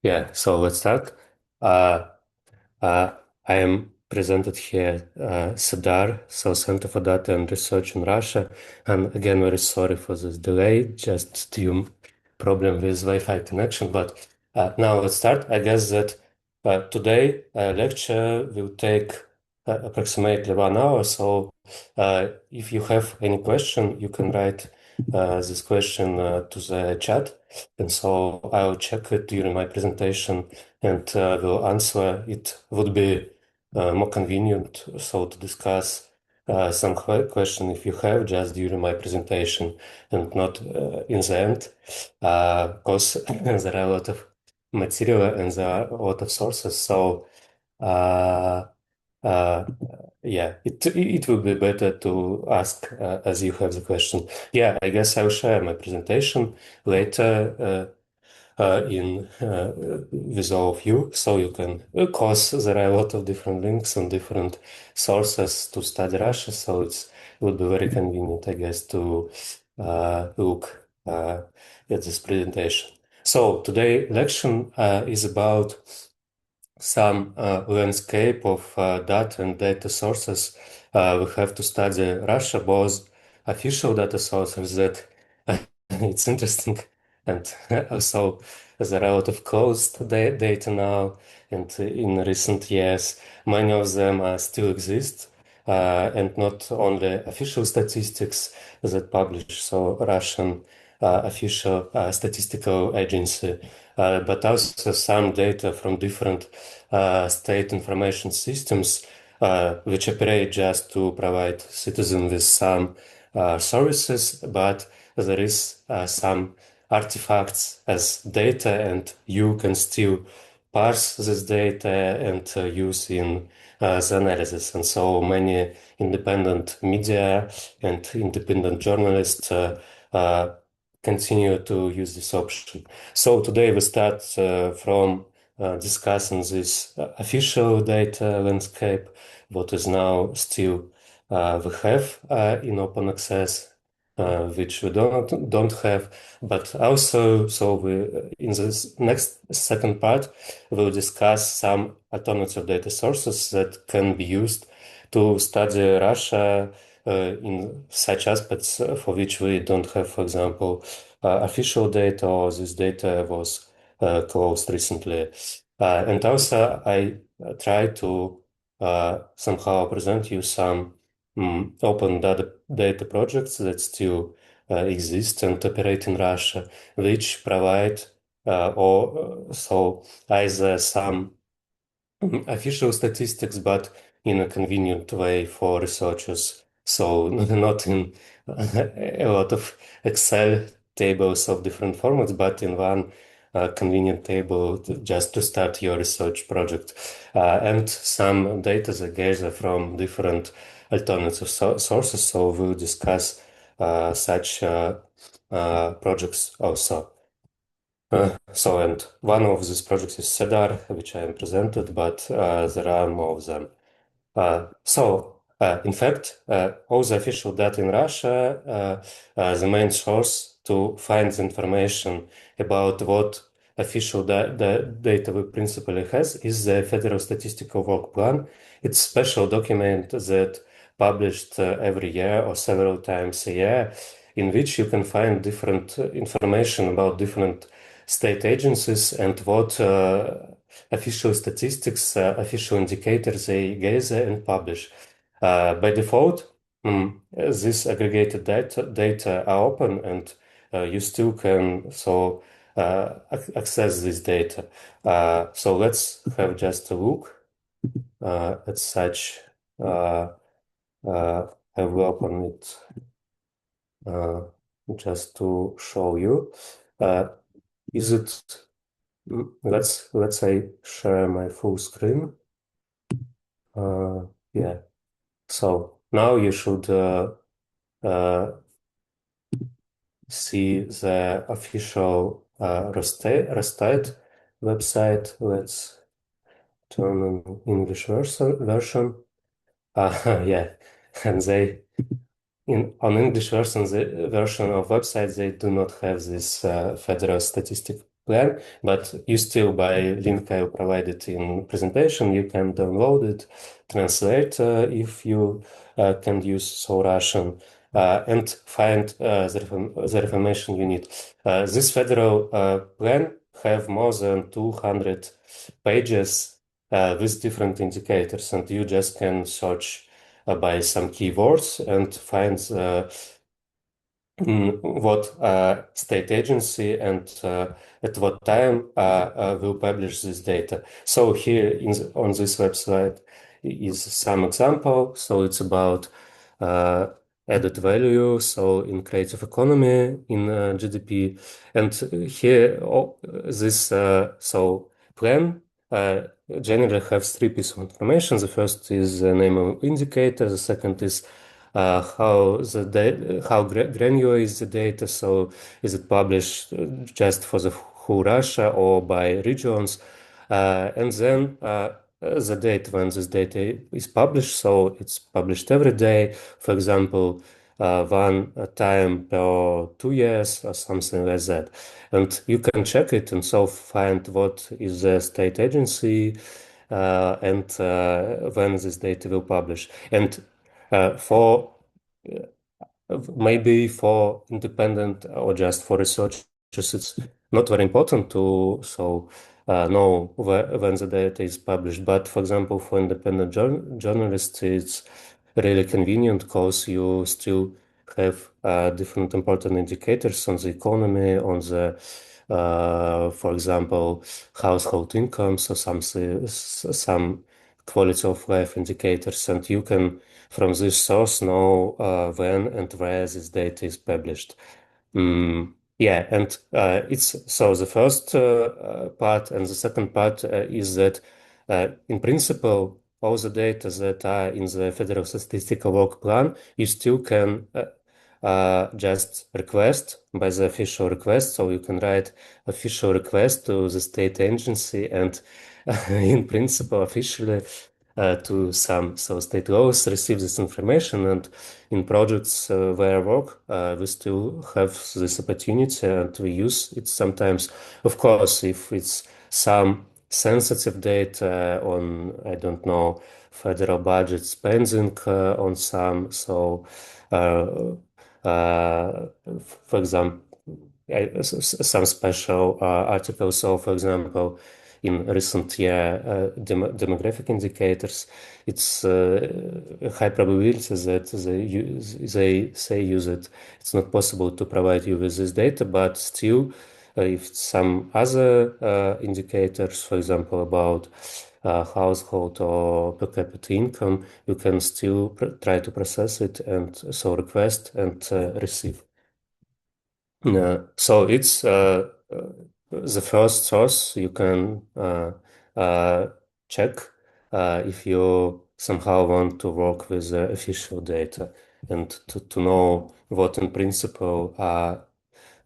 Yeah, so let's start. Uh, uh, I am presented here Sadar, so Center for Data and Research in Russia. And again, very sorry for this delay, just due problem with Wi-Fi connection. But now let's start. I guess that today lecture will take approximately 1 hour. So if you have any question, you can write this question to the chat. And so I'll check it during my presentation and will answer. It would be more convenient so to discuss some question if you have just during my presentation and not in the end, because there are a lot of material and there are a lot of sources. So uh, uh, yeah, it will be better to ask as you have the question. Yeah, I guess I'll share my presentation later in with all of you, so you can. Of course, there are a lot of different links and different sources to study Russia, so it would be very convenient, I guess, to look at this presentation. So today lection is about some landscape of data and data sources. We have to study Russia, both official data sources that it's interesting, and also there are a lot of closed data now, and in recent years, many of them still exist. And not only official statistics that publish, so Russian official statistical agency, but also some data from different state information systems, which operate just to provide citizens with some services, but there is some artifacts as data, and you can still parse this data and use in the analysis. And so many independent media and independent journalists continue to use this option. So today we start from discussing this official data landscape, what is now still we have in open access, which we don't have, but also so we in this next second part we'll discuss some alternative data sources that can be used to study Russia in such aspects for which we don't have, for example, official data, or this data was closed recently. And also, I try to somehow present you some open data projects that still exist and operate in Russia, which provide or so either some official statistics, but in a convenient way for researchers. So not in a lot of Excel tables of different formats, but in one convenient table just to start your research project. And some data that gather from different alternative sources. So we'll discuss such projects also. And one of these projects is Cedar, which I am presented, but there are more of them. In fact, all the official data in Russia, the main source to find the information about what official data we principally has is the Federal Statistical Work Plan. It's a special document that published every year or several times a year, in which you can find different information about different state agencies and what official statistics, official indicators they gather and publish. By default, these aggregated data are open, and you still can access this data. So let's have just a look at such. Uh, I will open it uh, just to show you. Uh, is it? Let's say share my full screen. Yeah. So now you should uh, see the official Rostate website. Let's turn on English version. Yeah, and they in on English version of website they do not have this federal statistic plan, but you still, by link I provided in presentation, you can download it, translate if you can use so Russian, and find the information you need. This federal plan have more than 200 pages with different indicators, and you just can search by some keywords and find what state agency and at what time will publish this data. So here on this website is some example. So it's about uh, added value. So in creative economy in GDP, and here this so plan generally have three pieces of information. The first is the name of indicator. The second is how granular is the data. So is it published just for the whole Russia or by regions? And then the date when this data is published. So it's published every day. For example, one time per 2 years or something like that. And you can check it and so find what is the state agency and when this data will publish. And for maybe for independent or just for researchers, it's not very important to know when the data is published. But for example, for independent journalists, it's really convenient because you still have different important indicators on the economy, on the for example, household incomes or some quality of life indicators, and you can from this source know when and where this data is published. Yeah, and it's so the first part, and the second part is that in principle, all the data that are in the Federal Statistical Work Plan, you still can just request by the official request. So you can write official request to the state agency and in principle officially to some state laws receive this information, and in projects where I work we still have this opportunity and we use it sometimes. Of course, if it's some sensitive data on, I don't know, federal budget spending on some uh, for example, some special articles. So, for example, in recent year, demographic indicators, it's a high probability that they say use it. It's not possible to provide you with this data, but still, if some other indicators, for example, about household or per capita income, you can still try to process it and so request and receive. So it's the first source you can uh, check if you somehow want to work with official data and to know what in principle are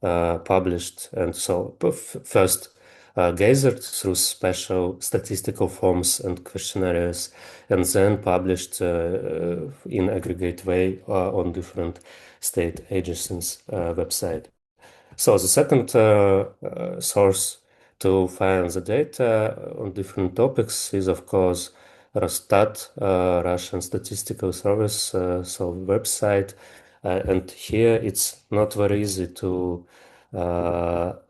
published. And so first gathered through special statistical forms and questionnaires, and then published in aggregate way on different state agencies' website. So the second source to find the data on different topics is, of course, Росстат, Russian Statistical Service, so website. And here it's not very easy to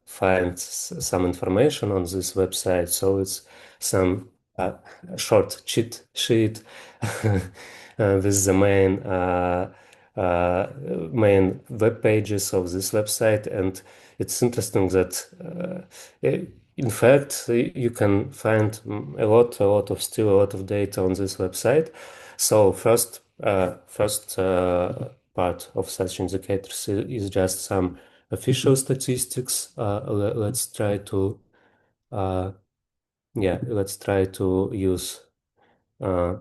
find some information on this website. So it's some short cheat sheet with the main web pages of this website. And it's interesting that in fact you can find a lot of data on this website. So first part of such indicators is just some official statistics. Let's try to let's try to use uh,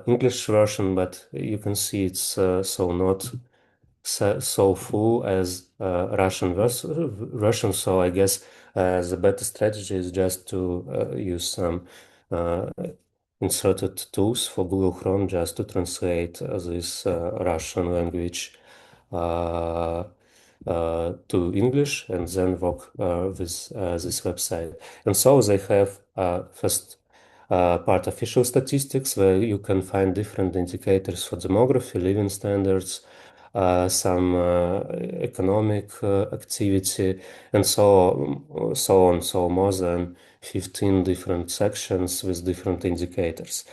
English version, but you can see it's so not so full as Russian. So I guess the better strategy is just to use some uh, inserted tools for Google Chrome just to translate this Russian language uh, to English and then work with this website. And so they have first part official statistics where you can find different indicators for demography, living standards, some economic activity, and so on. So more than 15 different sections with different indicators.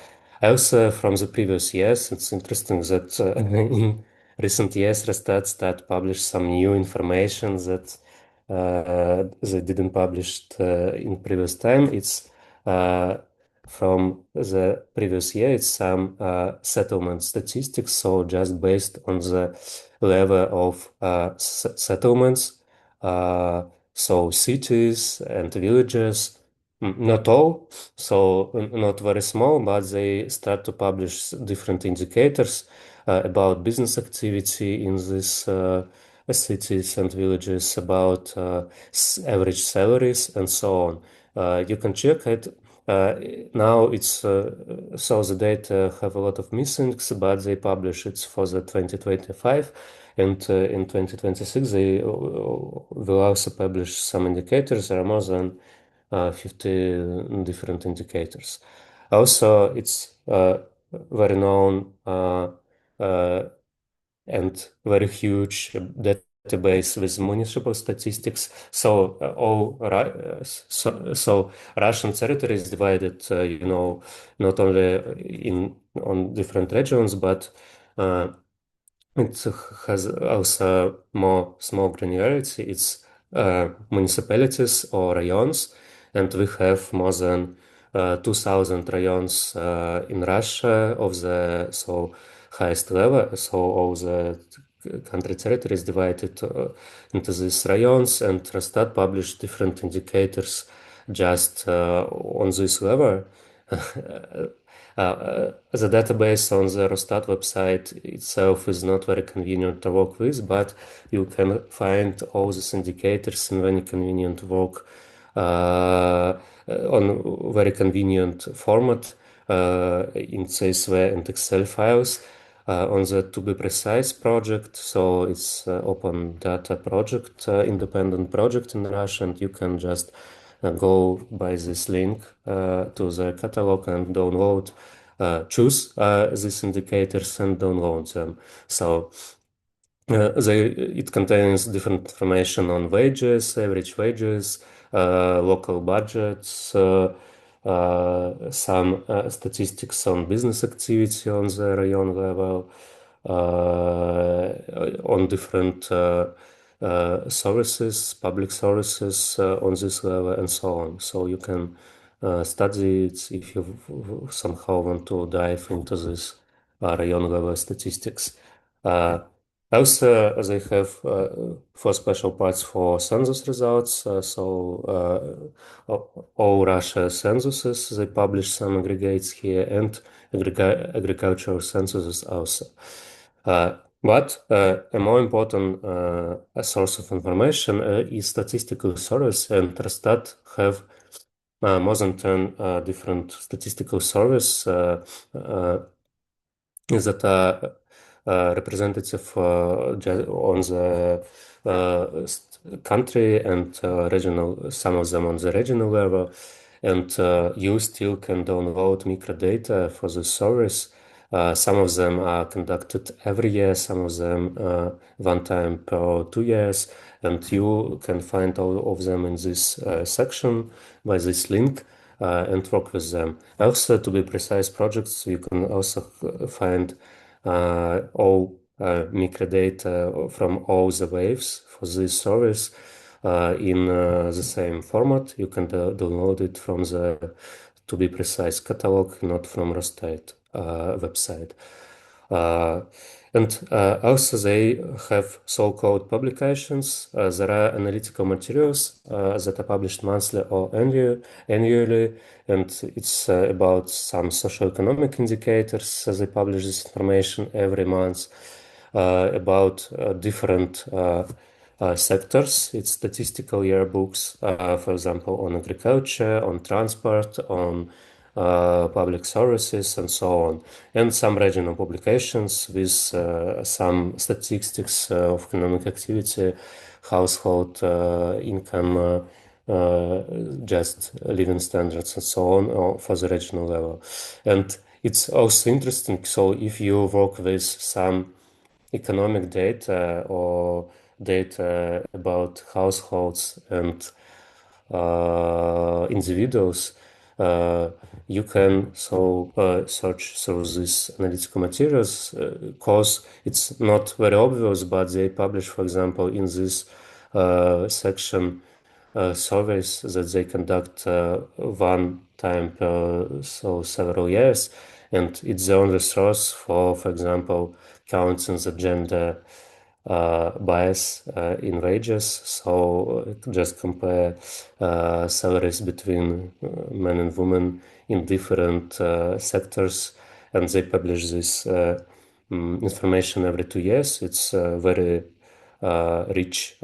Also, from the previous years, it's interesting that in recent years, Rostat published some new information that they didn't publish in previous time. It's from the previous year, it's some settlement statistics. So just based on the level of settlements, uh, so cities and villages, not all, so not very small, but they start to publish different indicators about business activity in these cities and villages, about average salaries and so on. You can check it. Uh, Now it's so the data have a lot of missings, but they publish it for the 2025, and in 2026 they will also publish some indicators. There are more than 50 different indicators. Also, it's very known uh, and very huge database with municipal statistics. So so Russian territory is divided, not only in on different regions, but uh, it has also more small granularity. It's municipalities or rayons, and we have more than 2,000 rayons in Russia of the highest level. So all the country territory is divided into these rayons, and Rostat published different indicators just on this level. The database on the Rostat website itself is not very convenient to work with, but you can find all these indicators in very convenient work on very convenient format in CSV and Excel files on the To Be Precise project. So it's open data project, independent project in Russia, and you can just go by this link to the catalog and download, choose these indicators and download them. So it contains different information on wages, average wages, local budgets, some statistics on business activity on the rayon level, on different services, public services on this level, and so on. So you can study it if you somehow want to dive into this rayon level statistics. Uh, Also, they have four special parts for census results. All Russia censuses, they publish some aggregates here, and agricultural censuses also. But a more important a source of information is statistical source, and Rostat have more than 10 different statistical sources that are representative on the country and regional, some of them on the regional level. And you still can download microdata for the service. Some of them are conducted every year, some of them one time per 2 years, and you can find all of them in this section by this link and work with them. Also, to be precise projects, you can also find all microdata from all the waves for this service in the same format. You can download it from the To Be Precise catalog, not from Rostate website. Uh, and also they have so-called publications. There are analytical materials that are published monthly or annually, and it's about some socioeconomic indicators. They publish this information every month about different sectors. It's statistical yearbooks, for example, on agriculture, on transport, on public services, and so on, and some regional publications with some statistics of economic activity, household income, just living standards, and so on, for the regional level. And it's also interesting. So if you work with some economic data or data about households and individuals, uh, you can search through these analytical materials because it's not very obvious, but they publish, for example, in this section surveys that they conduct one time per so several years, and it's the only source for example, counting the gender bias in wages. So just compare salaries between men and women in different sectors, and they publish this information every 2 years. It's very rich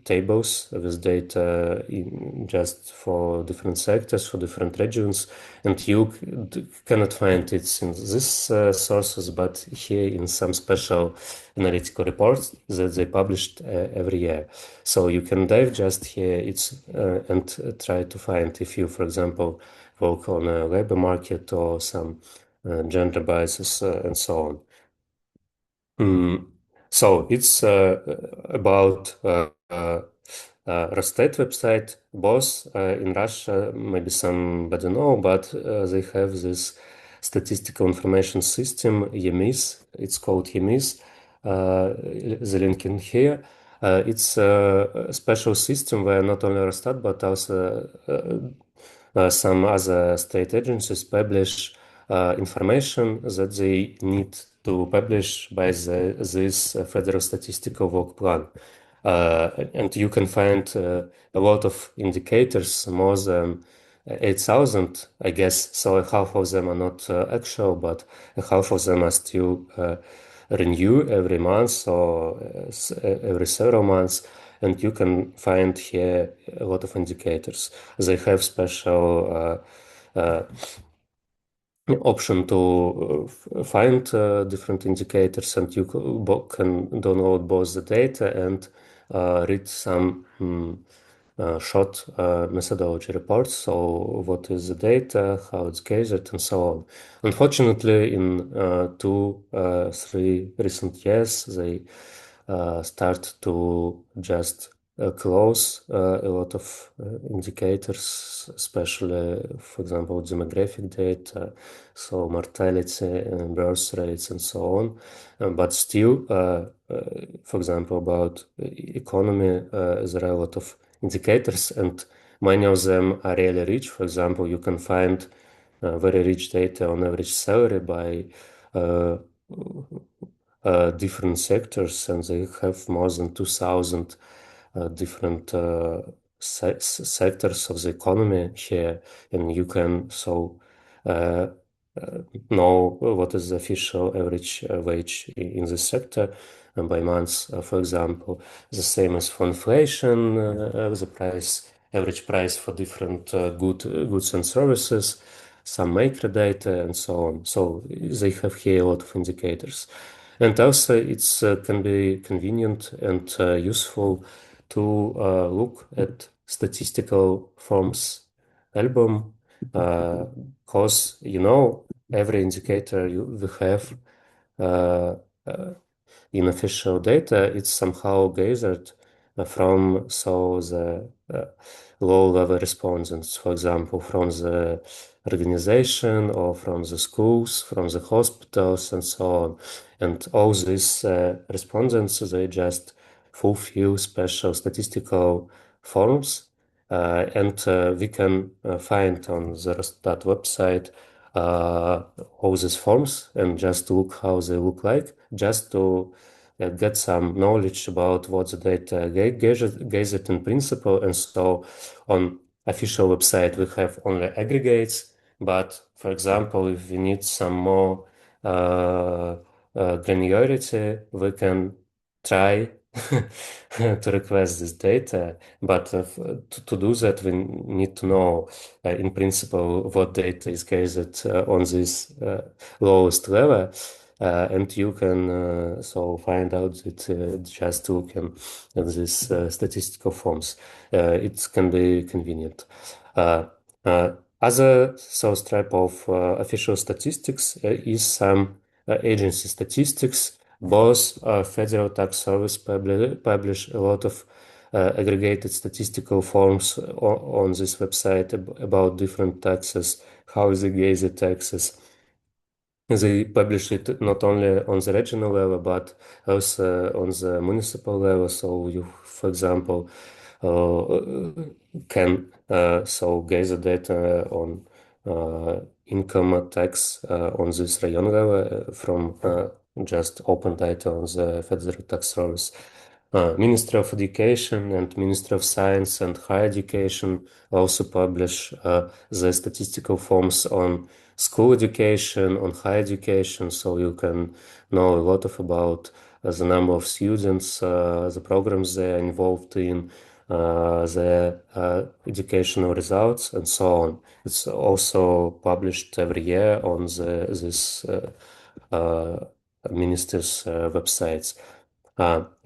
tables with data just for different sectors, for different regions, and you cannot find it in these sources, but here in some special analytical reports that they published every year. So you can dive just here and try to find if you, for example, work on a labor market or some gender biases and so on. Mm. So it's about Rosstat website, both in Russia, maybe somebody know, but they have this statistical information system, YEMIS. It's called YEMIS. The link in here. It's a special system where not only Rosstat but also some other state agencies publish information that they need to publish by this Federal Statistical Work Plan. And you can find a lot of indicators, more than 8,000, I guess. So half of them are not actual, but half of them are still renew every month or every several months. And you can find here a lot of indicators. They have special option to find different indicators, and you can download both the data and read some short methodology reports. So what is the data, how it's gathered, and so on. Unfortunately, in 3 recent years, they start to just close a lot of indicators, especially, for example, demographic data, so mortality and birth rates and so on. But still, for example, about economy, there are a lot of indicators, and many of them are really rich. For example, you can find very rich data on average salary by uh, different sectors, and they have more than 2,000 different sectors of the economy here, and you can uh, uh, know what is the official average wage in this sector by months, for example. The same as for inflation, the average price for different goods and services, some macro data, and so on. So they have here a lot of indicators. And also, it's can be convenient and useful to look at statistical forms album, because every indicator we have uh, uh, in official data, it's somehow gathered from the low-level respondents, for example, from the organization or from the schools, from the hospitals, and so on. And all these respondents, they just fulfill special statistical forms, and we can find on the Rostat website all these forms and just look how they look like, just to get some knowledge about what the data gathered in principle. And so on official website, we have only aggregates, but for example, if we need some more granularity, we can try to request this data. But to do that, we need to know, in principle, what data is gathered on this lowest level. And you can so find out that just looking at these statistical forms, it can be convenient. Uh, uh, Other source type of official statistics is some agency statistics. Both Federal Tax Service publish a lot of aggregated statistical forms on this website about different taxes, how they gaze taxes. They publish it not only on the regional level, but also on the municipal level. So you, for example, uh, can so gather data on income tax on this region level from just open data on the Federal Tax Service. Ministry of Education and Ministry of Science and Higher Education also publish the statistical forms on school education, on higher education, so you can know a lot of about the number of students, the programs they're involved in, their educational results, and so on. It's also published every year on this uh, minister's websites.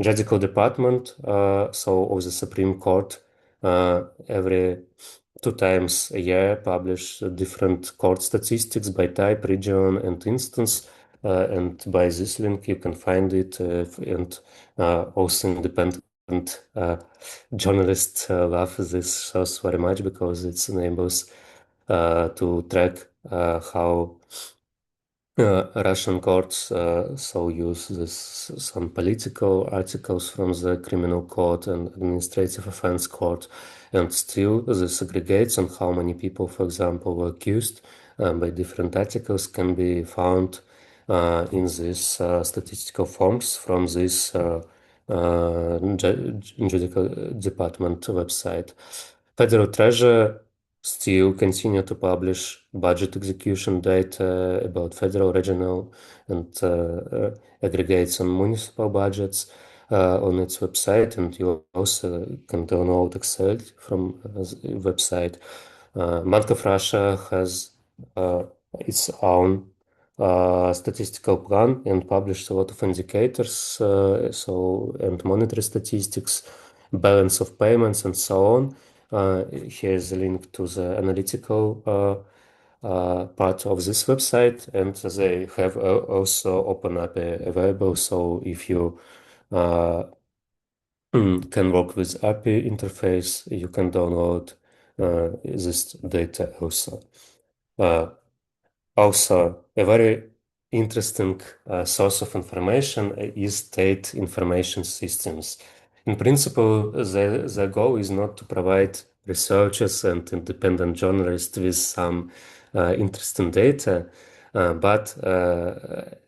Judicial Department, so of the Supreme Court, every 2 times a year publish different court statistics by type, region, and instance. And by this link, you can find it. And also independent journalists love this source very much because it enables to track how Russian courts so use some political articles from the criminal court and administrative offense court, and still this aggregates on how many people, for example, were accused by different articles can be found in these statistical forms from this judicial department website. Federal Treasury still continue to publish budget execution data about federal, regional, and aggregates on municipal budgets on its website, and you also can download Excel from the website. Bank of Russia has its own statistical plan and published a lot of indicators, so and monetary statistics, balance of payments, and so on. Here's a link to the analytical part of this website, and they have also open API available. So if you can work with API interface, you can download this data also. Also, a very interesting source of information is state information systems. In principle, the goal is not to provide researchers and independent journalists with some interesting data, but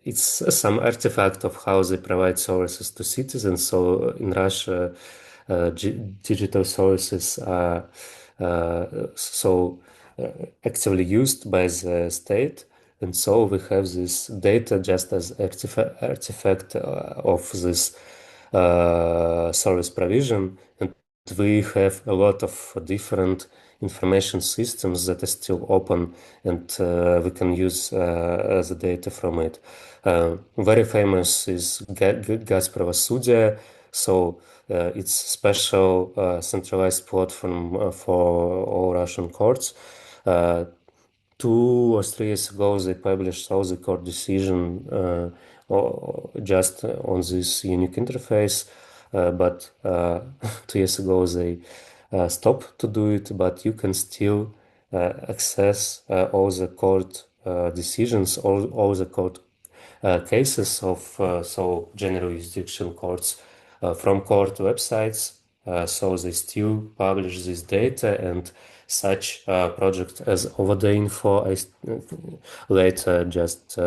it's some artifact of how they provide services to citizens. So in Russia, digital services are so actively used by the state. And so we have this data just as artifact of this service provision. And we have a lot of different information systems that are still open, and we can use the data from it. Very famous is Gas Правосудия. So it's special centralized platform for all Russian courts. 2 or 3 years ago, they published all the court decision just on this unique interface, but 2 years ago they stopped to do it. But you can still access all the court decisions, all the court cases of so general jurisdiction courts from court websites. So they still publish this data, and such project as Over the Info. I later just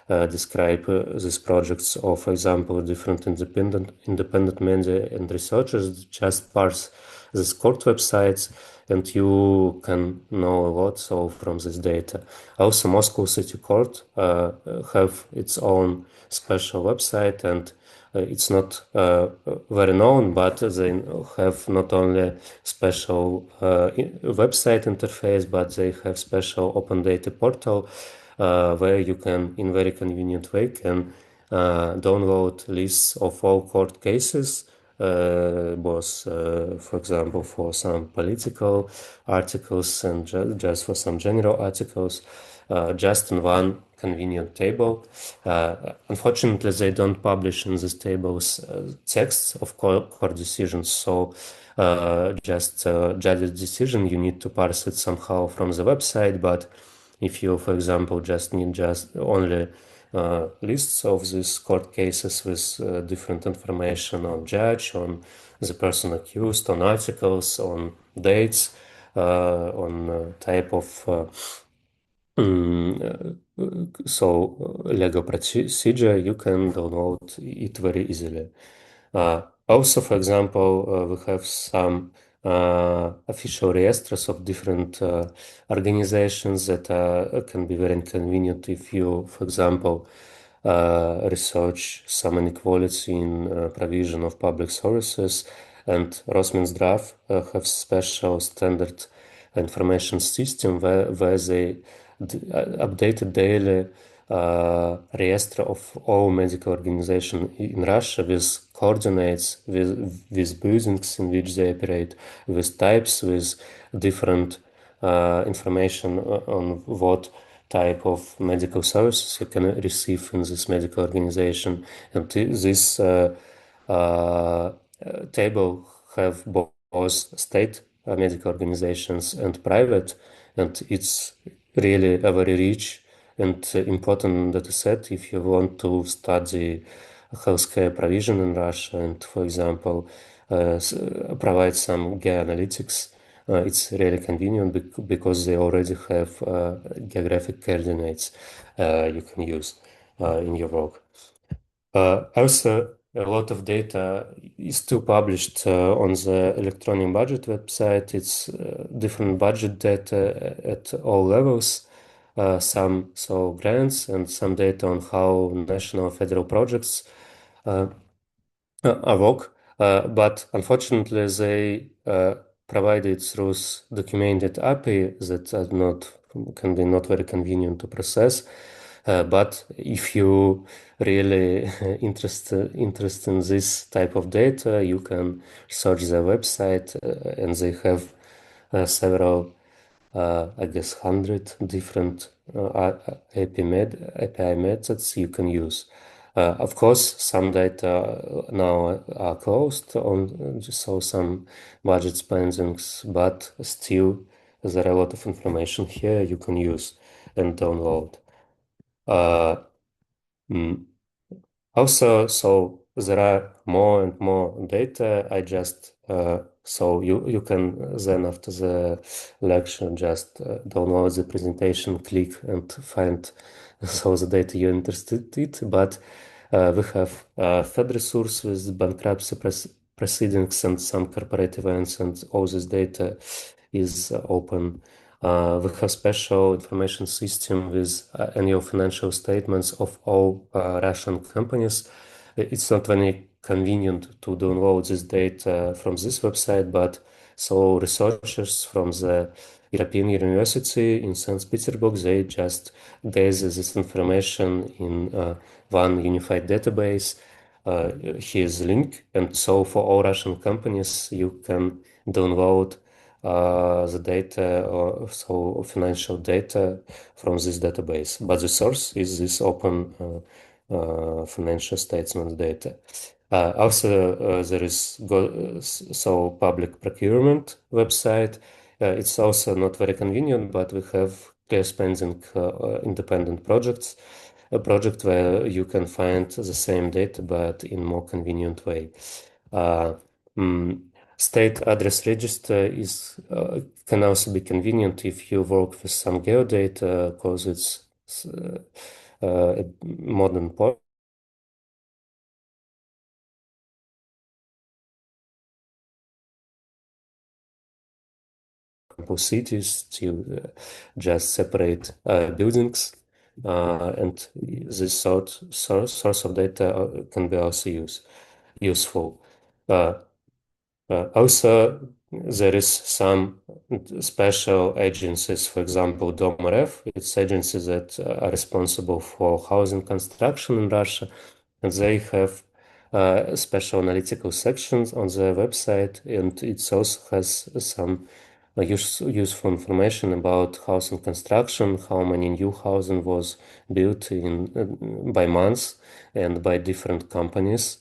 describe these projects, or for example, different independent media and researchers just parse these court websites, and you can know a lot so from this data. Also, Moscow City Court have its own special website, and it's not very known, but they have not only special website interface, but they have special open data portal where you can, in very convenient way, can download lists of all court cases, both, for example, for some political articles and just for some general articles, just in one convenient table. Unfortunately, they don't publish in these tables texts of court decisions, so just judge's decision, you need to parse it somehow from the website. But if you, for example, just need just only lists of these court cases with different information on judge, on the person accused, on articles, on dates, on type of legal procedure, you can download it very easily. Also, for example, we have some official registers of different organizations that can be very inconvenient if you, for example, research some inequality in provision of public services. And Rosmindraft have special standard information system where they updated daily register of all medical organizations in Russia with coordinates, with buildings in which they operate, with types, with different information on what type of medical services you can receive in this medical organization. And this table have both state medical organizations and private, and it's really a very rich and important data set if you want to study healthcare provision in Russia and, for example, provide some geoanalytics. It's really convenient because they already have geographic coordinates you can use in your work. Also, a lot of data is still published on the electronic budget website. It's different budget data at all levels, some grants and some data on how national federal projects work. But unfortunately, they provide it through documented API that are not can be not very convenient to process. But if you really interested in this type of data, you can search their website, and they have several, I guess, 100 different API methods you can use. Of course, some data now are closed on, so some budget spendings, but still there are a lot of information here you can use and download. Uh, mm, Also, so there are more and more data. I just so you can then after the lecture just download the presentation, click and find so the data you're interested in. But we have Fed resource with bankruptcy proceedings and some corporate events, and all this data is open. We have special information system with annual financial statements of all Russian companies. It's not very convenient to download this data from this website, but so researchers from the European University in St. Petersburg, they just gather this information in one unified database. Here's the link. And so for all Russian companies, you can download the data or so financial data from this database. But the source is this open financial statement data. Also, there is so public procurement website. It's also not very convenient, but we have clear spending independent projects, a project where you can find the same data but in more convenient way. Uh, mm, State address register is can also be convenient if you work with some geodata because it's a modern cities to just separate buildings and this source of data can be also useful. Uh, Also, there is some special agencies, for example, DomRef. It's agencies that are responsible for housing construction in Russia, and they have special analytical sections on their website, and it also has some useful information about housing construction, how many new housing was built in by months and by different companies,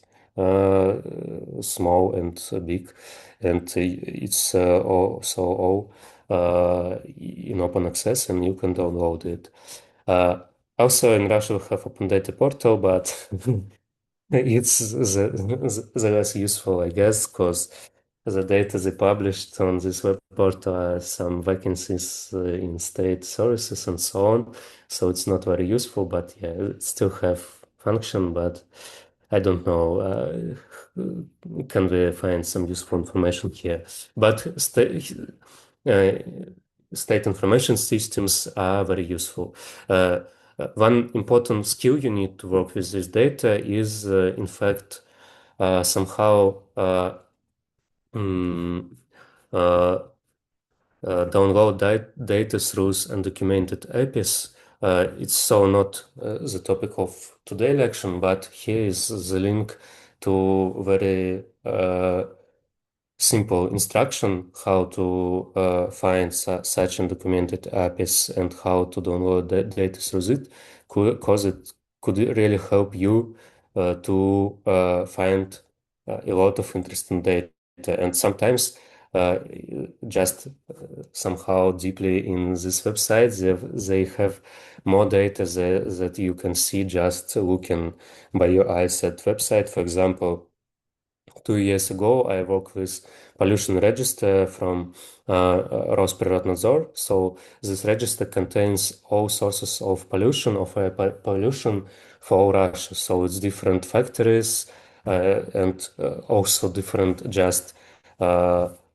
small and big, and it's also all in open access, and you can download it. Uh, Also, in Russia, we have open data portal, but it's the less useful, I guess, because the data they published on this web portal are some vacancies in state services and so on. So it's not very useful, but yeah, it still have function, but I don't know. Can we find some useful information here? But uh, state information systems are very useful. One important skill you need to work with this data is, in fact, somehow mm, uh, download data through undocumented APIs. It's so not the topic of today's lecture, but here is the link to very simple instruction how to find such undocumented APIs and how to download that data through it, because it could really help you to find a lot of interesting data. And sometimes uh, just somehow deeply in this website, they have more data that you can see just looking by your eyes at website. For example, 2 years ago, I worked with pollution register from Rosprirоднадзор. So this register contains all sources of pollution, of air pollution for all Russia. So it's different factories and also different just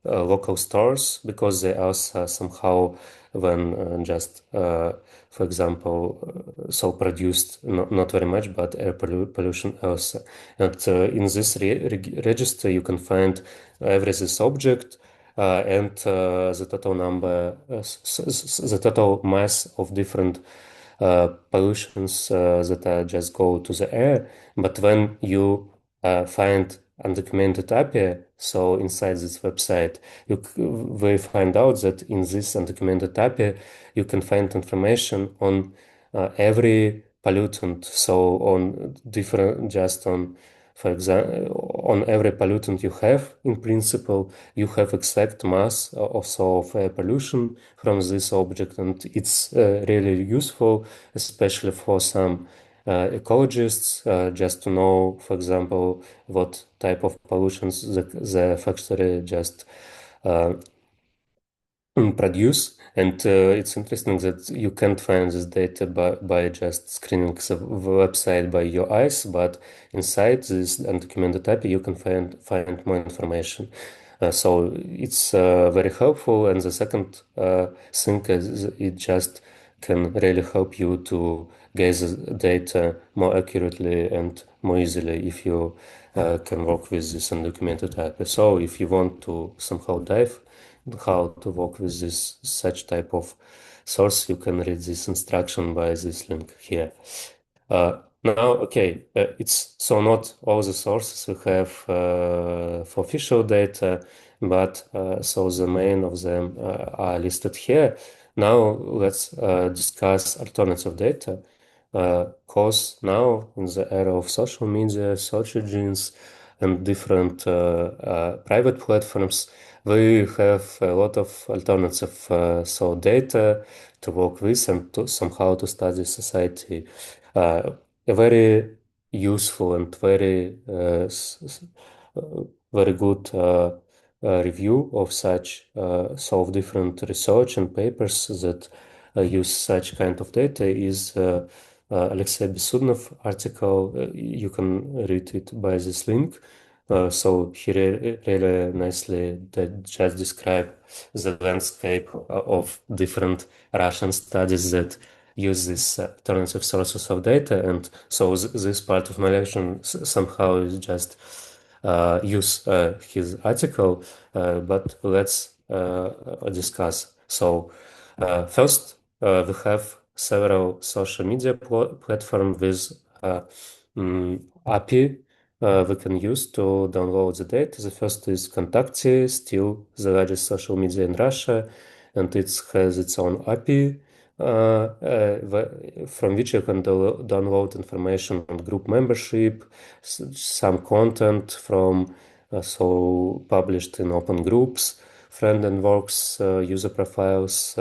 local stores, because they also somehow when just for example so produced not very much, but air pollution also. And in this register you can find every this object and the total number the total mass of different pollutions that just go to the air. But when you find undocumented API, so inside this website, we find out that in this undocumented API, you can find information on every pollutant. So on different, just on, for example, on every pollutant you have, in principle, you have exact mass also of air pollution from this object, and it's really useful, especially for some ecologists, just to know, for example, what type of pollutions the factory just uh, produce. And it's interesting that you can't find this data by just screening the website by your eyes, but inside this undocumented API, you can find more information. So it's very helpful. And the second thing is it just can really help you to gather data more accurately and more easily if you can work with this undocumented API. So if you want to somehow dive how to work with this such type of source, you can read this instruction by this link here. Now, okay, it's so not all the sources we have for official data, but so the main of them are listed here. Now let's discuss alternative data. Because now in the era of social media, search engines, and different private platforms, we have a lot of alternative so data to work with and to somehow to study society. A very useful and very good review of such so of different research and papers that use such kind of data is Alexei Besudnov article. You can read it by this link. So he really nicely just describe the landscape of different Russian studies that use these alternative sources of data. And so this part of my lecture somehow is just use his article, but let's discuss. So first, we have several social media platforms with API we can use to download the data. The first is ВКонтакте, still the largest social media in Russia, and it has its own API from which you can download information on group membership, some content from so published in open groups, friend and works, user profiles,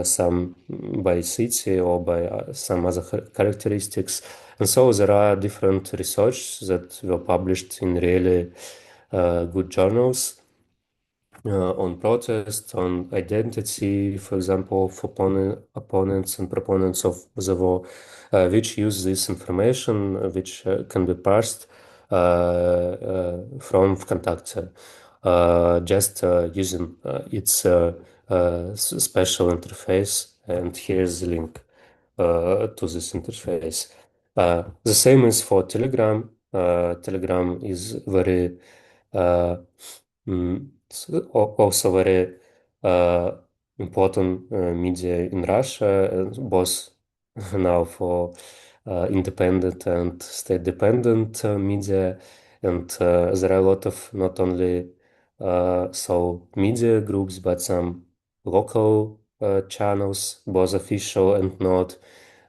some by city or by some other characteristics. And so there are different research that were published in really good journals on protest, on identity, for example, of opponents and proponents of the war, which use this information, which can be parsed from ВКонтакте, just using its special interface. And here's the link to this interface. The same is for Telegram. Telegram is very also very uh, important media in Russia, both now for independent and state-dependent media. And there are a lot of not only so media groups, but some local channels, both official and not,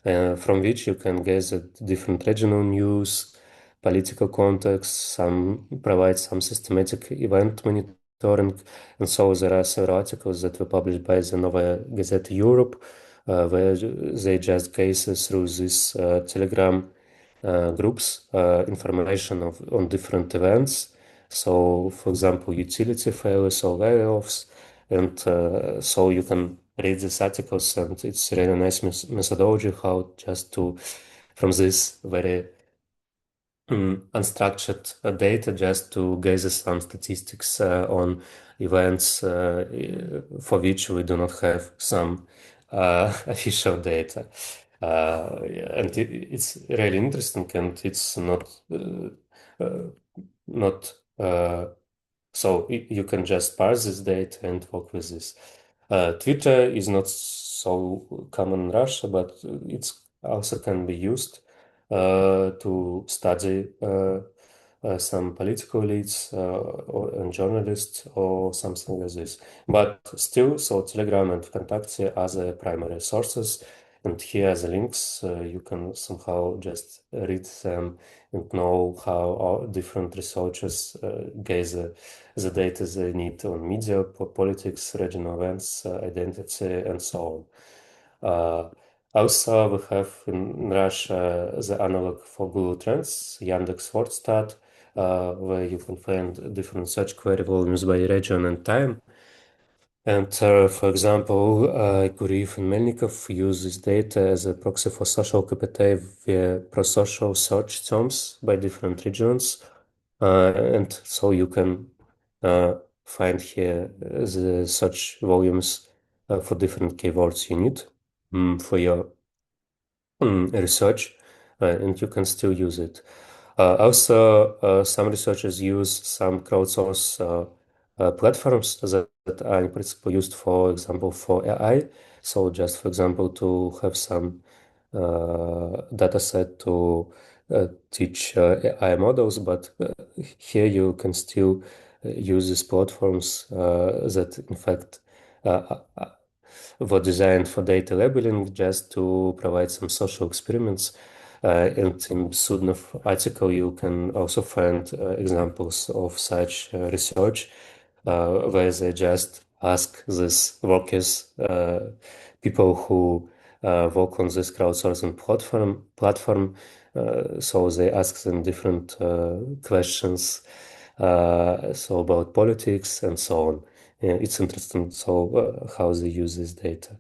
from which you can gather different regional news, political context, some provide some systematic event monitoring. And so there are several articles that were published by the Novaya Gazeta Europe, where they just gather through these Telegram groups information on different events. So, for example, utility failures or layoffs. And so you can read these articles, and it's really nice methodology how just to, from this very unstructured data, just to gather some statistics on events for which we do not have some official data. And it's really interesting, and it's uh, not so you can just parse this data and work with this. Twitter is not so common in Russia, but it's also can be used to study some political elites and journalists or something like this. But still, so Telegram and ВКонтакте are the primary sources. And here are the links. You can somehow just read them and know how all different researchers gather the data they need on media, politics, regional events, identity, and so on. Also, we have in Russia the analog for Google Trends, Yandex WordStat, where you can find different search query volumes by region and time. And for example, Guriev and Melnikov use this data as a proxy for social capital via pro-social search terms by different regions. And so you can uh, find here the search volumes for different keywords you need for your research, and you can still use it. Also, some researchers use some crowdsource platforms that are in principle used, for example, for AI. So just for example, to have some data set to teach AI models, but here you can still use these platforms that in fact were designed for data labeling just to provide some social experiments. And in Sudnov article, you can also find examples of such research where they just ask these workers, people who work on this crowdsourcing platform. So they ask them different questions, so about politics and so on. Yeah, it's interesting so how they use this data.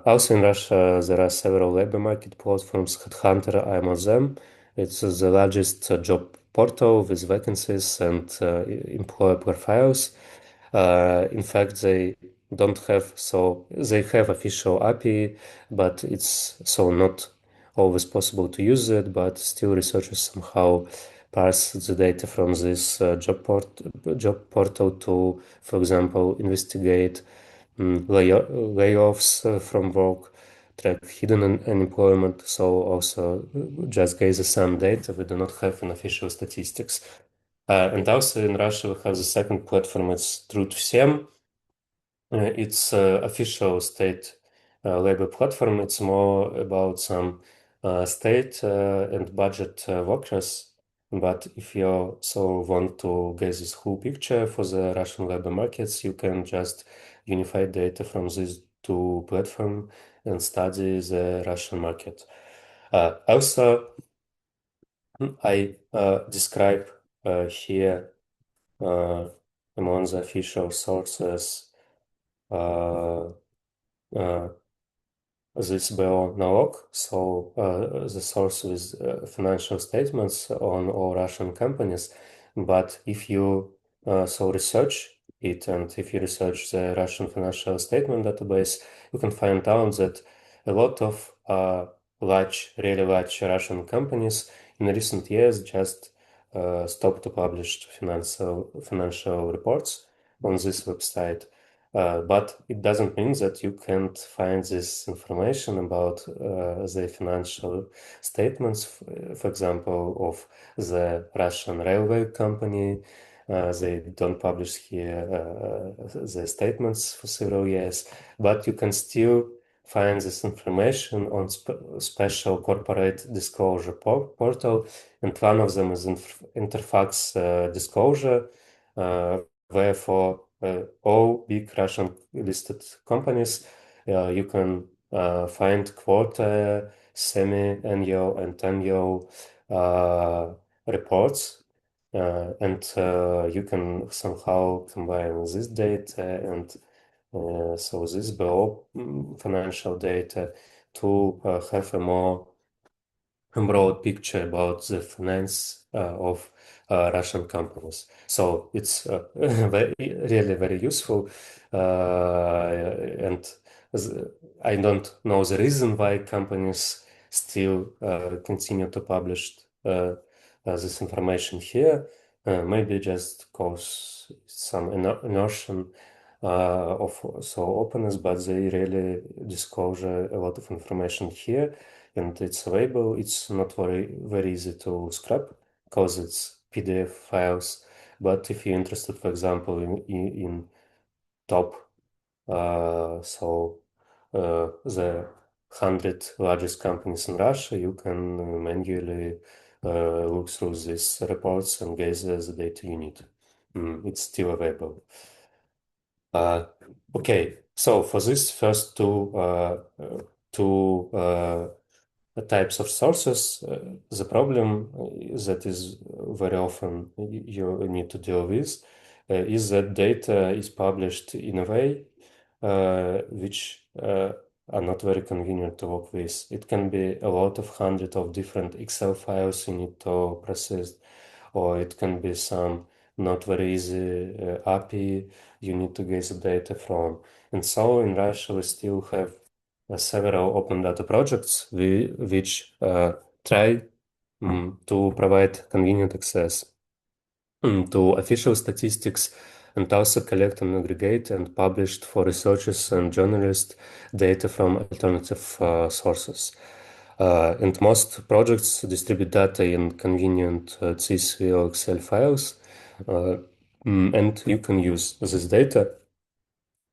Also in Russia, there are several labor market platforms. Headhunter, I'm on them. It's the largest job portal with vacancies and employer profiles. In fact, they don't have, so they have official API, but it's so not always possible to use it, but still researchers somehow parse the data from this job portal to, for example, investigate layoffs from work, track hidden unemployment. So also just gather some data. We do not have an official statistics. And also in Russia, we have the second platform. It's True to Всем. It's official state labor platform. It's more about some state and budget workers. But if you so want to get this whole picture for the Russian labor markets, you can just unify data from these two platforms and study the Russian market. Also, I describe here uh, among the official sources uh, uh, this BO nalog, so the source with financial statements on all Russian companies. But if you so research it, and if you research the Russian financial statement database, you can find out that a lot of really large Russian companies in recent years just stopped to publish financial reports on this website. But it doesn't mean that you can't find this information about the financial statements, for example, of the Russian railway company. They don't publish here the statements for several years, but you can still find this information on special corporate disclosure portal, and one of them is Interfax disclosure. Therefore, all big Russian listed companies, you can find quarter, semi-annual, and annual reports, and you can somehow combine this data and so this below financial data to have a more broad picture about the finance of Russian companies. So it's really very useful. And I don't know the reason why companies still continue to publish this information here. Maybe just cause some inertia of so openness, but they really disclose a lot of information here, and it's available. It's not very easy to scrap because it's PDF files. But if you're interested, for example, in top the 100 largest companies in Russia, you can manually look through these reports and gather the data you need. It's still available. Uh, okay, so for this first two types of sources, the problem that is very often you need to deal with is that data is published in a way which are not very convenient to work with. It can be a lot of hundreds of different Excel files you need to process, or it can be some not very easy API you need to get the data from. And so in Russia, we still have several open data projects which try to provide convenient access to official statistics and also collect and aggregate and published for researchers and journalists data from alternative sources. And most projects distribute data in convenient CSV or Excel files, uh, and you can use this data,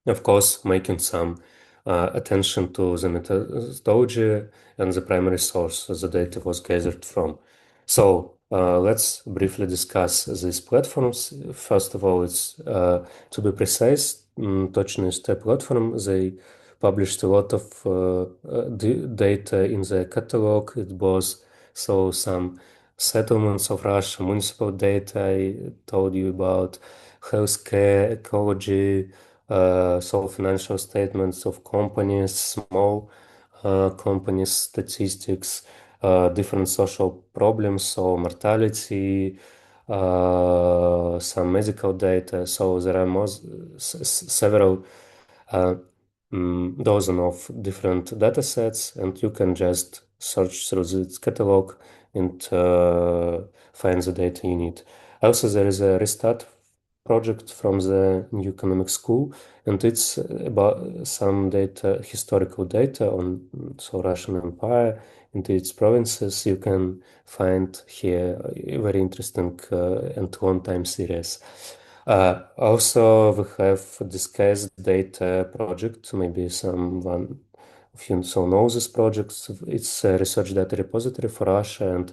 of course, making some attention to the methodology and the primary source the data was gathered from. So let's briefly discuss these platforms. First of all, it's to be precise, Точность platform. They published a lot of data in the catalog. It was so some settlements of Russia, municipal data I told you about, healthcare, ecology, so financial statements of companies, small companies, statistics, different social problems, so mortality, some medical data. So there are several uh, dozen of different data sets, and you can just search through this catalog and find the data you need. Also, there is a restart project from the New Economic School, and it's about some data, historical data on so Russian Empire and its provinces. You can find here a very interesting and long time series. Also, we have discussed data project. Maybe someone of you so knows this project. It's a research data repository for Russia and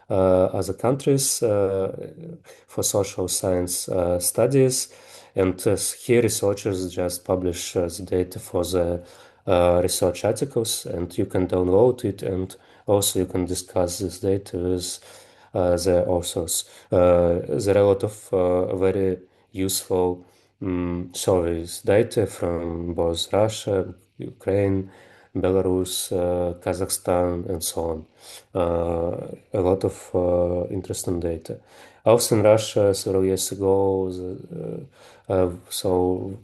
other countries for social science studies. And here researchers just publish the data for the research articles, and you can download it, and also you can discuss this data with the authors. There are a lot of very useful surveys data from both Russia, Ukraine, Belarus, Kazakhstan, and so on. A lot of interesting data. Also in Russia, several years ago, so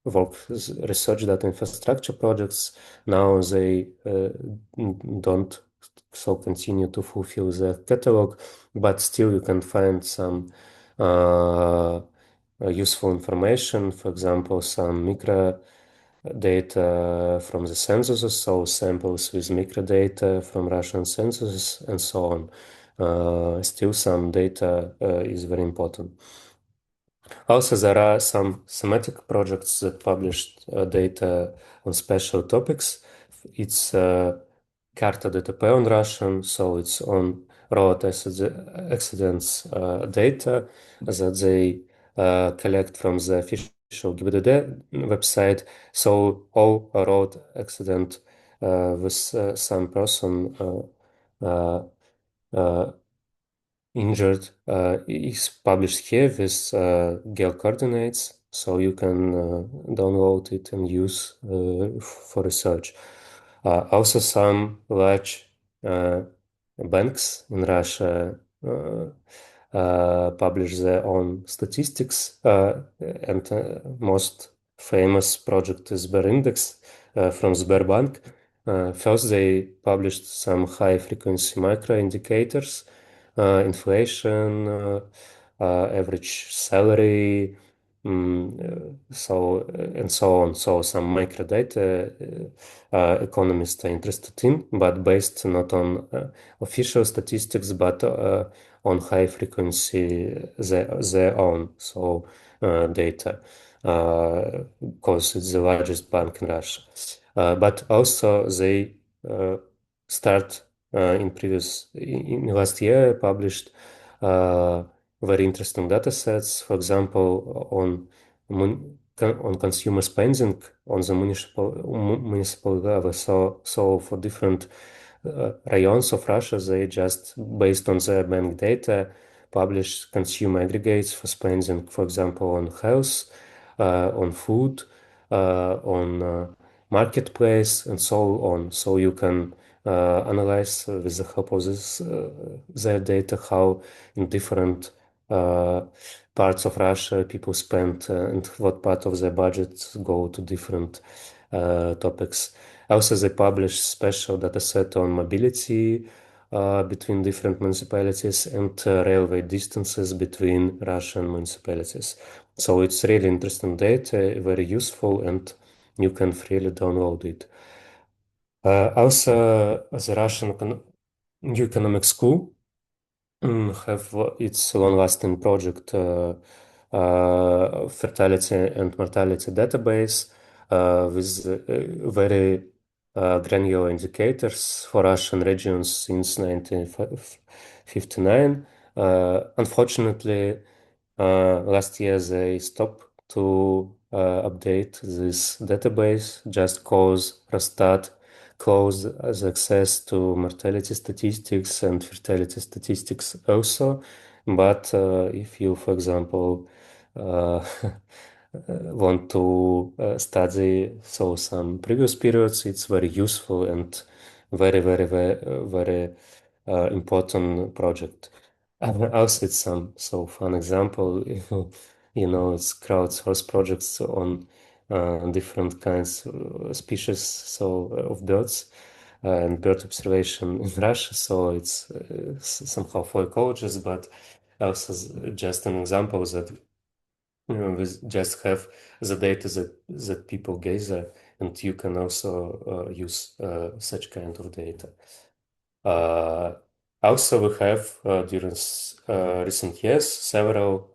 work research data infrastructure projects. Now they don't so continue to fulfill the catalog, but still you can find some useful information. For example, some micro data from the censuses, so samples with microdata from Russian censuses, and so on. Still, some data is very important. Also, there are some thematic projects that published data on special topics. It's Karta DTP on Russian, so it's on road accidents data that they collect from the official GIBDD website. So all road accident with some person uh, injured is published here with geo coordinates, so you can download it and use for research. Also, some large banks in Russia publish their own statistics, and most famous project is Index from Sberbank. First, they published some high frequency micro indicators, inflation, average salary, and so on. So some microdata economists are interested in, but based not on official statistics, but on high frequency their own data, because it's the largest bank in Russia. But also they start in last year published uh, very interesting data sets. For example, on consumer spending on the municipal level. So for different rayons of Russia, they just based on their bank data publish consumer aggregates for spending, for example, on health, on food, on marketplace, and so on. So you can analyze with the help of this their data how in different parts of Russia people spend and what part of their budget go to different topics. Also, they publish special data set on mobility between different municipalities and railway distances between Russian municipalities. So it's really interesting data, very useful, and you can freely download it. Also, the Russian New Economic School have its long-lasting project, fertility and mortality database, with very granular indicators for Russian regions since 1959. Unfortunately, last year they stopped to update this database just cause Rostat closed the access to mortality statistics and fertility statistics also. But if you, for example, want to study some previous periods, it's very useful and very important project. Also, it's some fun example. It's crowdsourced projects on different kinds species of birds and bird observation in Russia. So it's somehow for ecologists, but also just an example that we just have the data that people gather, and you can also use such kind of data. Uh, Also, we have during recent years several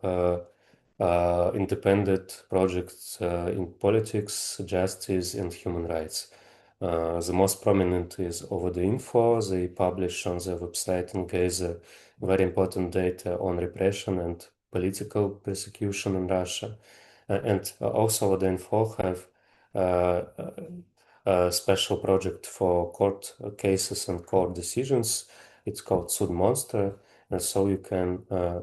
independent projects in politics, justice, and human rights. The most prominent is Over the Info. They publish on their website and gather very important data on repression and political persecution in Russia. And also Over the Info have uh, a special project for court cases and court decisions. It's called Sud Monster, and so you can uh,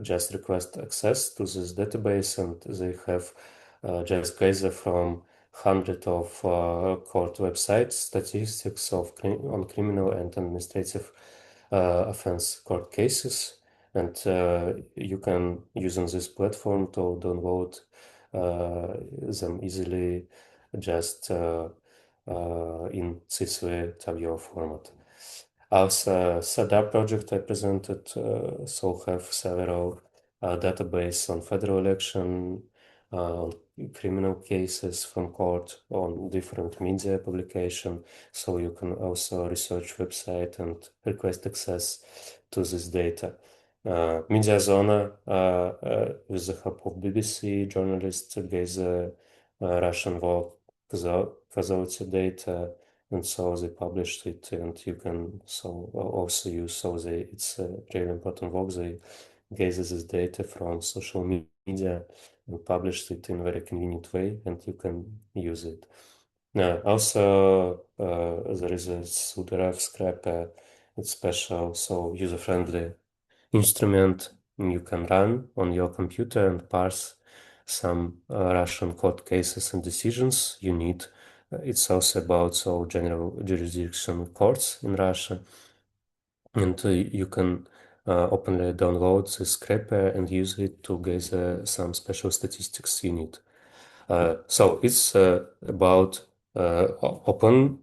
just request access to this database, and they have just gather from hundred of court websites statistics of on criminal and administrative offense court cases, and you can use on this platform to download them easily, just in CSV tabular format. Also, SADA project I presented so have several database on federal election, on criminal cases from court, on different media publication. So you can also research website and request access to this data. Media Zona, with the help of BBC journalists, gather Russian war causality data, and so they published it, and you can also use. So they it's a really important work. They gather this data from social media and published it in a very convenient way, and you can use it. Also, there is a Sudarev scraper. It's special, so user-friendly instrument you can run on your computer and parse some Russian court cases and decisions you need. It's also about general jurisdiction courts in Russia, and you can openly download the scraper and use it to gather some special statistics you need. So it's about open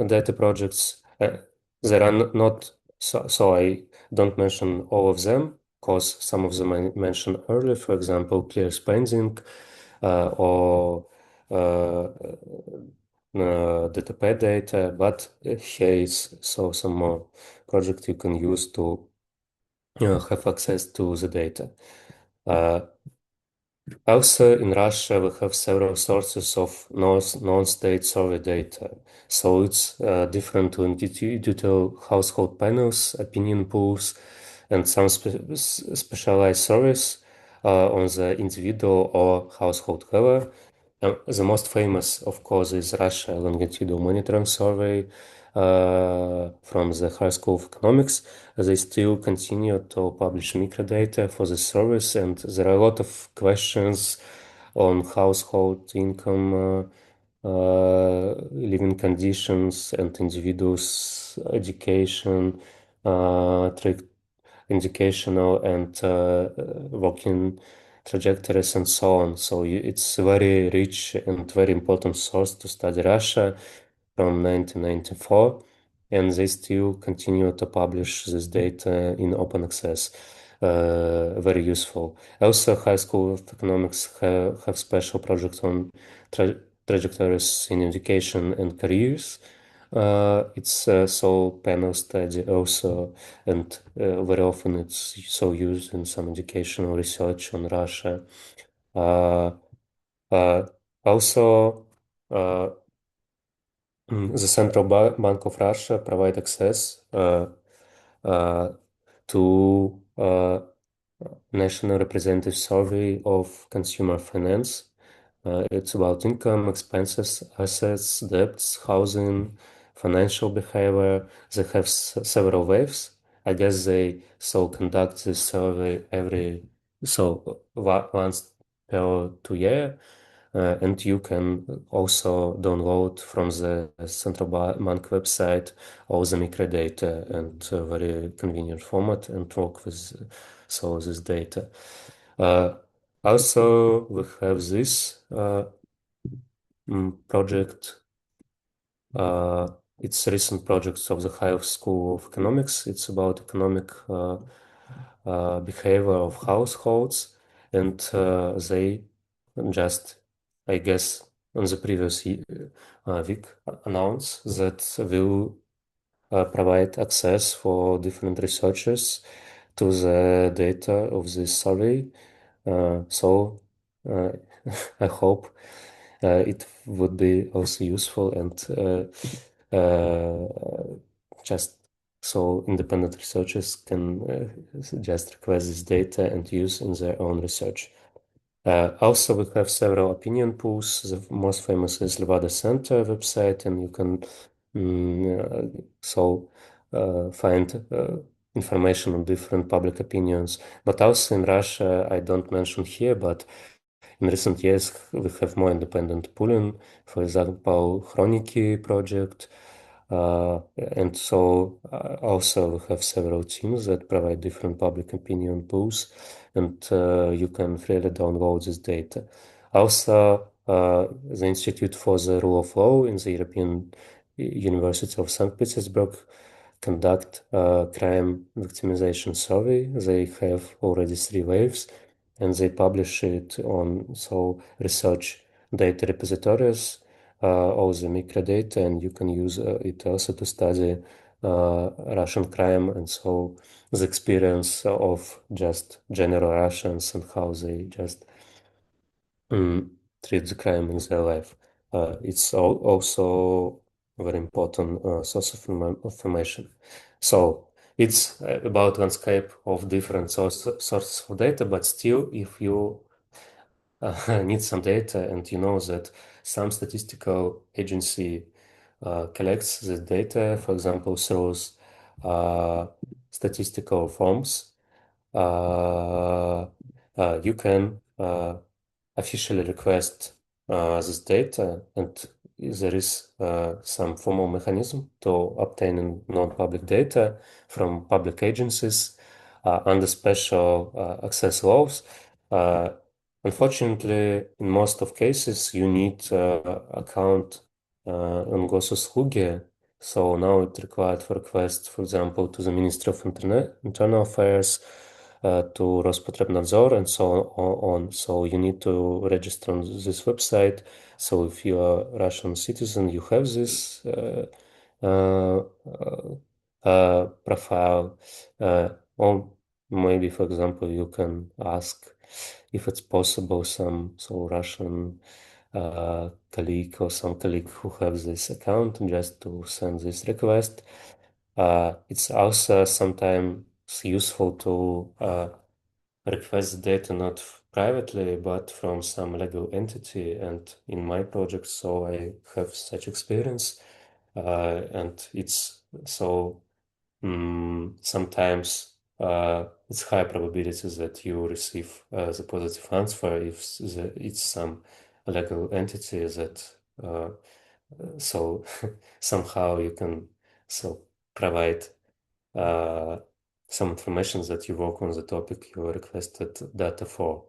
data projects. There are not, so I don't mention all of them because some of them I mentioned earlier, for example, clear spending or DTP data, but here is some more project you can use to have access to the data. Uh, Also, in Russia, we have several sources of non-state survey data. So it's different to individual household panels, opinion polls, and some specialized surveys on the individual or household level. The most famous, of course, is Russia Longitudinal Monitoring Survey from the High School of Economics. They still continue to publish microdata for the service, and there are a lot of questions on household income, living conditions, and individuals' education, educational and working trajectories and so on. So it's a very rich and very important source to study Russia from 1994, and they still continue to publish this data in open access. Very useful. Also, High School of Economics have special projects on trajectories in education and careers. It's so panel study also, and very often it's so used in some educational research on Russia. Uh, uh, Also, the Central Bank of Russia provide access uh, to National Representative Survey of Consumer Finance. It's about income, expenses, assets, debts, housing, financial behavior. They have several waves. I guess they conduct this survey every once per 2 year, and you can also download from the central bank website all the microdata and very convenient format and work with this data. Uh, Also, we have this project. Uh, it's a recent project of the High School of Economics. It's about economic behavior of households, and they just, I guess, on the previous week announced that will provide access for different researchers to the data of this survey. So uh, I hope it would be also useful and just so independent researchers can just request this data and use in their own research. Also, we have several opinion pools. The most famous is Levada Center website, and you can so find information on different public opinions. But also in Russia, I don't mention here, but in recent years, we have more independent pooling, for example, Chroniki project. And so also we have several teams that provide different public opinion pools, and you can freely download this data. Also, the Institute for the Rule of Law in the European University of St. Petersburg conduct a crime victimization survey. They have already three waves, and they publish it on so research data repositories, all the microdata, and you can use it also to study Russian crime, and so the experience of just general Russians and how they just mm, treat the crime in their life. It's also a very important source of information. So it's about landscape of different sources of data, but still, if you need some data and you know that some statistical agency collects this data, for example, through uh, statistical forms, uh, you can officially request this data, and there is some formal mechanism to obtaining non-public data from public agencies under special access laws. Uh, Unfortunately, in most of cases, you need account on gosuslugi. So now it required for request, for example, to the Ministry of Internal Affairs, to Rospotrebnadzor, and so on. So you need to register on this website. So if you are a Russian citizen, you have this uh, profile. Or maybe, for example, you can ask if it's possible some so Russian colleague or some colleague who has this account just to send this request. It's also sometimes useful to request the data not privately but from some legal entity, and in my project so I have such experience, and it's so sometimes it's high probability that you receive the positive answer if it's some legal entity that so somehow you can so provide uh, some information that you work on the topic you requested data for.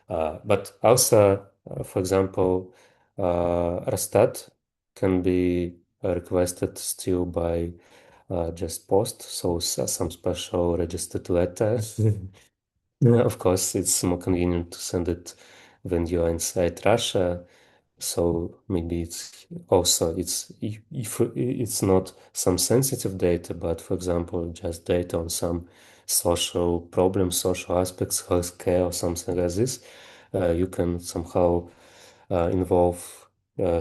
But also, for example, Rastat can be requested still by just post, so some special registered letter. Yeah, of course, it's more convenient to send it when you are inside Russia. So maybe it's also if it's not some sensitive data, but for example, just data on some social problems, social aspects, healthcare, or something like this, you can somehow involve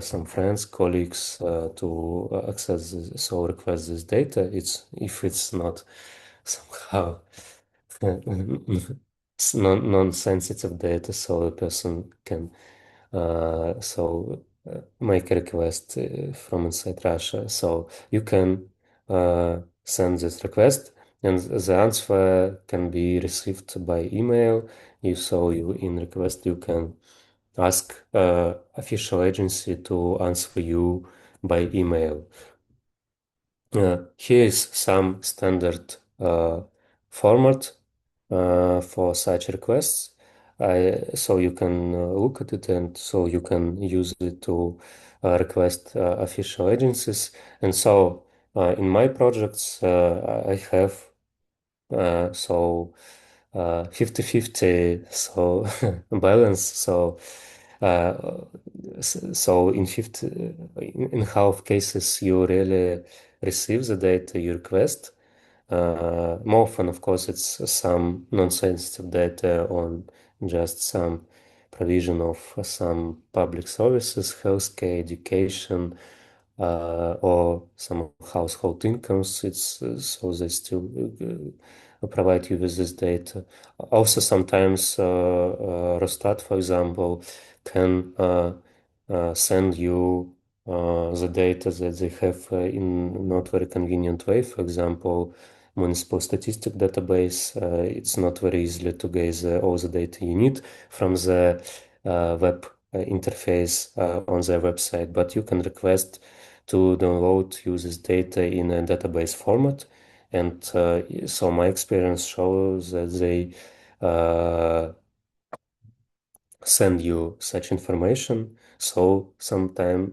some friends, colleagues to access this, so request this data. It's if it's not somehow it's non-sensitive data, so a person can make a request from inside Russia. So you can send this request, and the answer can be received by email. You in request you can ask official agency to answer you by email. Here is some standard format for such requests. so you can look at it and so you can use it to request official agencies. And so in my projects, I have so 50-50 so balance. So uh, so in 50 in half cases you really receive the data you request. More often, of course, it's some non-sensitive data on just some provision of some public services, healthcare, education, or some household incomes. It's so they still provide you with this data. Also, sometimes Rostat, for example, can send you the data that they have in not very convenient way. For example, municipal statistic database, it's not very easily to gather all the data you need from the web interface on their website, but you can request to download users data in a database format. And so my experience shows that they uh, send you such information. So sometimes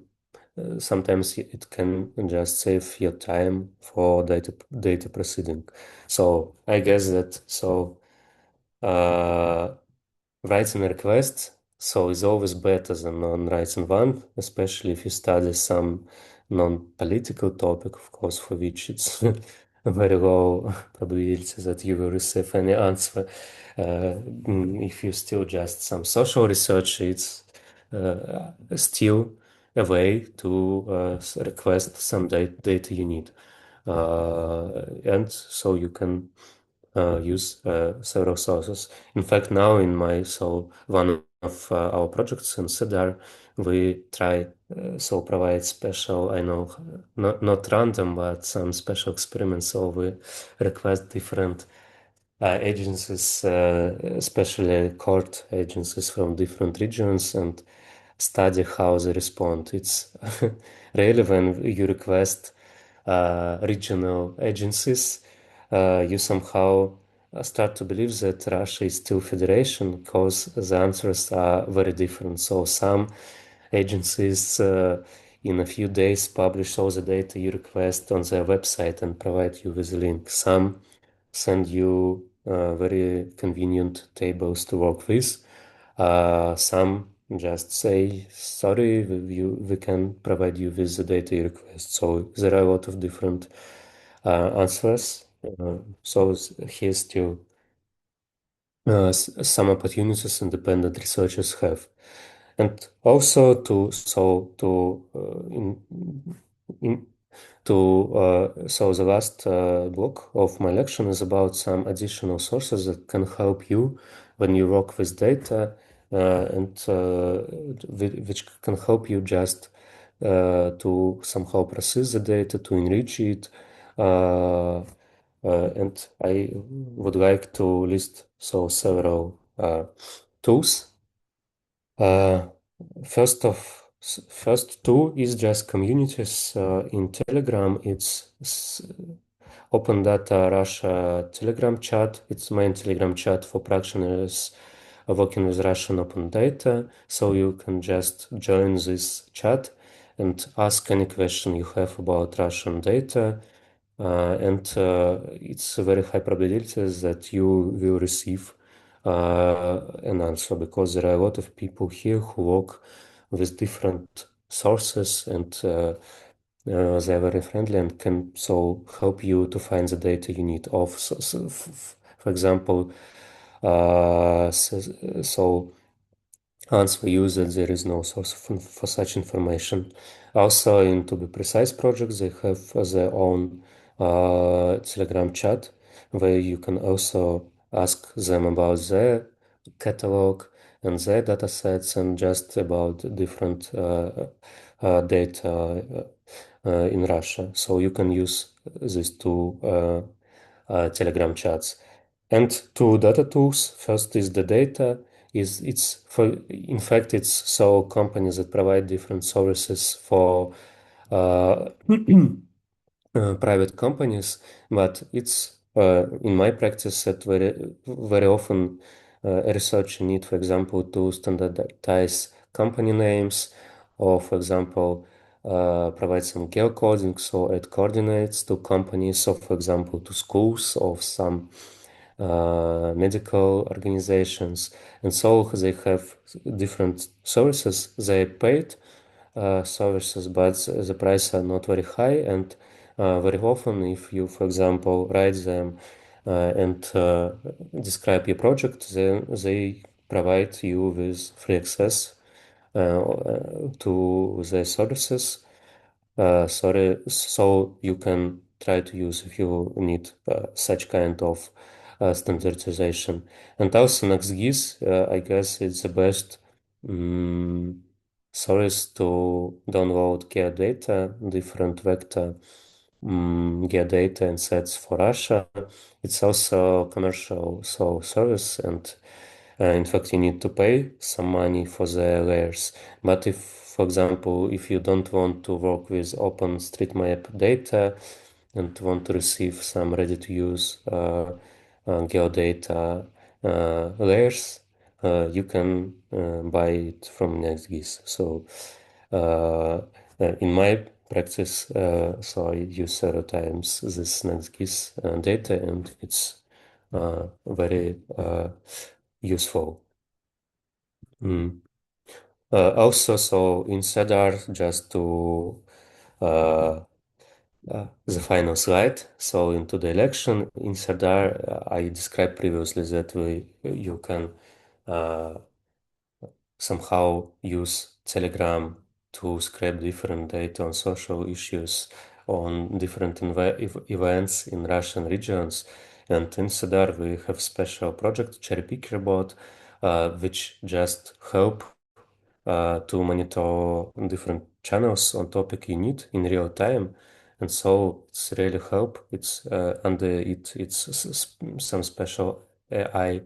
it can just save your time for data proceeding. So I guess that uh, writing a request so is always better than non-writing one, especially if you study some non-political topic, of course, for which it's a very low probability that you will receive any answer. If you still just some social research, it's still a way to request some data you need. And so you can use several sources. In fact, now in my so one of our projects in Cedar, we try so provide special, I know, not random, but some special experiments. So we request different agencies, especially court agencies from different regions, and study how they respond. It's really when you request regional agencies, you somehow start to believe that Russia is still federation because the answers are very different. So some agencies in a few days publish all the data you request on their website and provide you with a link. Some send you very convenient tables to work with. Some just say, sorry, we can provide you with the data you request. So there are a lot of different answers. Here's still some opportunities independent researchers have. And also in, so the last block of my lecture is about some additional sources that can help you when you work with data and which can help you just to somehow process the data, to enrich it. And I would like to list so several tools. Uh, first tool is just communities in Telegram. It's Open Data Russia Telegram chat. It's main Telegram chat for practitioners working with Russian open data. So you can just join this chat and ask any question you have about Russian data. And it's a very high probability that you will receive an answer because there are a lot of people here who work with different sources and they're very friendly and can so help you to find the data you need of for example so answer you that there is no source for such information. Also, in to be precise projects, they have their own Telegram chat where you can also ask them about their catalog and their data sets and just about different data in Russia. So you can use these two Telegram chats. And two data tools. First is the data. It's for in fact it's so companies that provide different services for uh, private companies, but it's in my practice that very often a researcher need, for example, to standardize company names, or, for example, provide some geocoding, so add coordinates to companies, so, for example, to schools of some medical organizations. And so they have different services. They paid services, but the price are not very high. And very often, if you, for example, write them and describe your project, then they provide you with free access to the services. So you can try to use if you need such kind of standardization. And also NextGIS, I guess it's the best source to download geodata, different vector geodata and sets for Russia. It's also commercial service, and in fact you need to pay some money for the layers. But if, for example, if you don't want to work with OpenStreetMap data and want to receive some ready-to-use geodata layers, you can buy it from NextGIS. So in my practice, so I use several times this NextGIS data, and it's very useful. Mm. Also, so in Cedar, just to the final slide. So into the election in Cedar, I described previously that you can uh, somehow use Telegram to scrape different data on social issues, on different events in Russian regions. And in Cedar, we have special project Cherry Picker Bot, which just help to monitor different channels on topic you need in real time. And so it's really help. It's under it. It's some special AI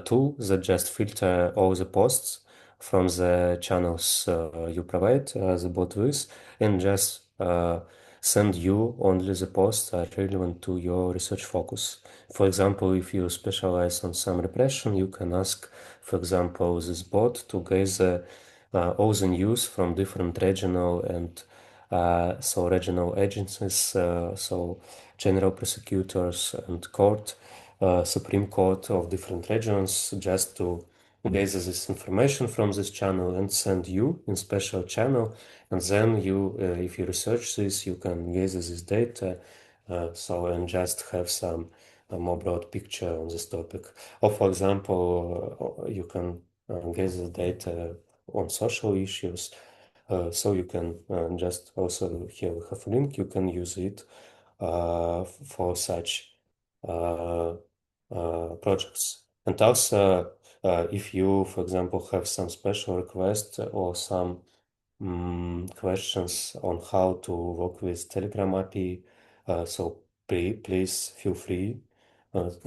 tool that just filter all the posts from the channels you provide the bot with, and just send you only the posts that are relevant to your research focus. For example, if you specialize on some repression, you can ask, for example, this bot to gather all the news from different regional and so regional agencies, so general prosecutors and court, Supreme Court of different regions, just to gather this information from this channel and send you in special channel. And then you, if you research this, you can gather this data, so and just have some more broad picture on this topic. Or for example, you can gather data on social issues. So you can just also here we have a link. You can use it for such uh, projects. And also, if you, for example, have some special request or some questions on how to work with Telegram API, so please feel free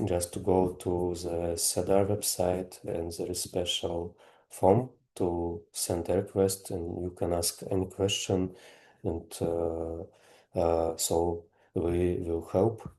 just to go to the Cedar website, and there is special form to send a request, and you can ask any question, and so we will help